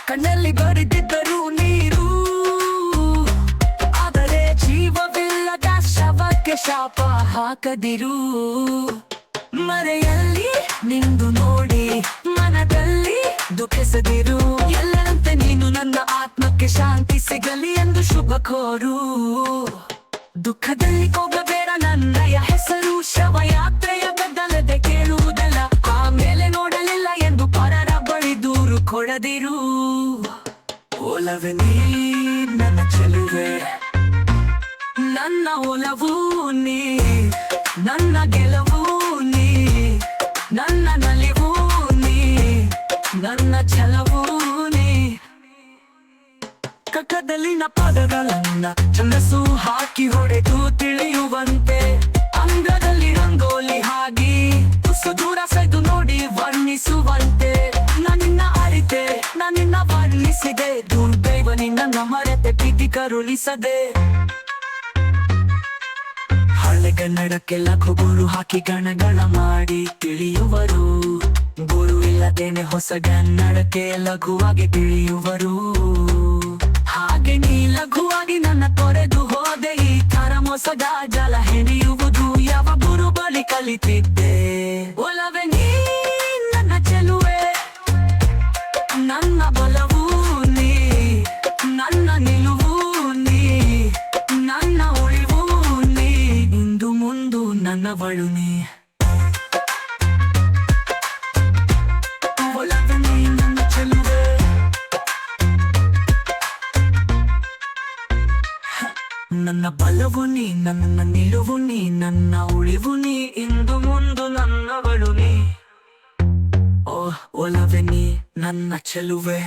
ಕಣ್ಣಲ್ಲಿ ಬರೆದಿದ್ದರು ನೀರು, ಆದರೆ ಜೀವವಿಲ್ಲದ ಶವಕ್ಕೆ ಶಾಪ ಹಾಕದಿರು. ಮರೆಯಲ್ಲಿ ನಿಂದು ನೋಡಿ ಮನದಲ್ಲಿ ದುಃಖಿಸದಿರು. ಎಲ್ಲರಂತೆ ನೀನು ನನ್ನ ಆತ್ಮಕ್ಕೆ ಶಾಂತಿ ಸಿಗಲಿ ಎಂದು ಶುಭ ಕೋರು. ದುಃಖದಲ್ಲಿ ಹೋಗಬೇಡ ನನ್ನಯ ಹೆಸರು, ಶವಯಾತ್ರೆಯ ಗದ್ದಲದೆ ಕೇಳುವುದಲ್ಲ. ಆಮೇಲೆ ನೋಡಲಿಲ್ಲ ಎಂದು ಪರರ ಬಳಿ ದೂರು ಕೊಡದಿರು. ಒಲವೇ ನೀ ನನ್ನ ಚೆಲುವೆ, ನನ್ನ ಒಲವು ನೀ, ನನ್ನ ಗೆಲುವು ನೀ, ನನ್ನ ನಲಿವು ನೀ, ನನ್ನ ಛಲವು ನೀ. ಕಕ್ಕದಲ್ಲಿನ ಪದಗಳನ್ನ ಛಂದಸ್ಸು ಹಾಕಿ ಹೊಡೆದು ತಿಳಿಯುವಂತೆ, ಅಂಗದಲ್ಲಿ ರಂಗೋಲಿ ಹಾಕಿ ಸುದೂರ ಸೆದು ನೋಡಿ ವರ್ಣಿಸುವಂತೆ. ನಾನಿನ್ನ ಅರಿತೆ ನಾನಿನ್ನ ವರ್ಣಿಸಿದೆ, ದುರ್ದೈವ ನಿನ್ನ ಮರೆತೆ ಪ್ರೀತಿ ಕರುಳಿಸದೆ. ಹಳೆಗನ್ನಡಕ್ಕೆ ಲಘು ಗುರು ಹಾಕಿ ಗಣಗಣ ಮಾಡಿ ತಿಳಿಯುವರು. ಗುರು ಇಲ್ಲದೇನೆ ಹೊಸ ಕನ್ನಡಕ್ಕೆ ಲಘುವಾಗಿ ತಿಳಿಯುವರು. ಹಾಗೆ ನೀ ಲಘುವಾಗಿ ನನ್ನ ತೊರೆದು ಹೋದೆ, ಈ ತರ ಮೊಸದ ಜಲ ಹೆಣೆಯುವುದು ಯಾವ ಗುರು ಬಳಿ ಕಲಿತಿದ್ದೆ. ಒಲವೇ ನೀ ನನ್ನ ಚೆಲುವೆ, ನನ್ನ ಬಲವು ನೀ, ನನ್ನ ನಿಲುವು ನೀ, ನನ್ನ ಉಳಿವು ನೀ, ಇಂದು ಮುಂದು ನನ್ನವಳು ನೀ. ಒಲವೇ ನೀ ನನ್ನ ಚೆಲುವೆ, ನನ್ನ ಬಲವು ನೀ, ನನ್ನ ನಿಲುವು ನೀ, ನನ್ನ ಉಳಿವು ನೀ, ಇಂದು ಮುಂದು ನನ್ನವಳು ನೀ. ಓ ಒಲವೇ ನೀ ನನ್ನ ಚೆಲುವೆ.